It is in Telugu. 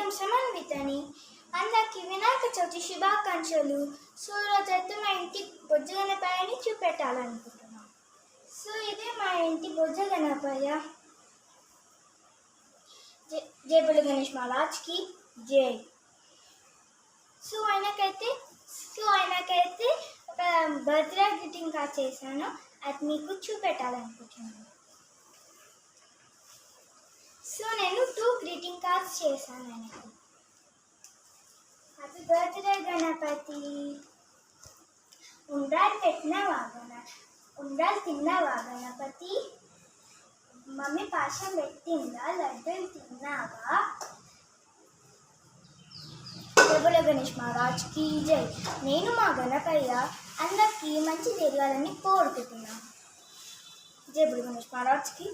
దీపం సమన్వితని. అందరికీ వినాయక చవితి శుభాకాంక్షలు. సో ఈరోజైతే మా ఇంటి బొజ్జ గణపయ్యని చూపెట్టాలనుకుంటున్నాం. సో ఇదే మా ఇంటి బొజ్జ గణపయ్య. జై బోలో గణేష్ మహారాజ్కి జై. సో ఆయనకైతే ఒక బర్త్డే గ్రీటింగ్ కార్డ్ చేశాను, అది మీకు చూపెట్టాలనుకుంటున్నాను. సో నేను 2 గ్రీటింగ్ కార్డ్స్ చేశాను ఆయనకి. హ్యాపీ బర్త్డే గణపతి, ఉండ్రాలు పెట్టినవా ఉండ్రాలు తిన్నావా గణపతి, మమ్మీ పాశం పెట్టిందా, లడ్డూలు తిన్నావా, జై బోలో గణేష్ మహారాజ్కి జై. నేను మా గణపయ్య అందరికీ మంచి జరగాలని కోరుకుంటున్నాను. జై బోలో గణేష్ మహారాజ్కి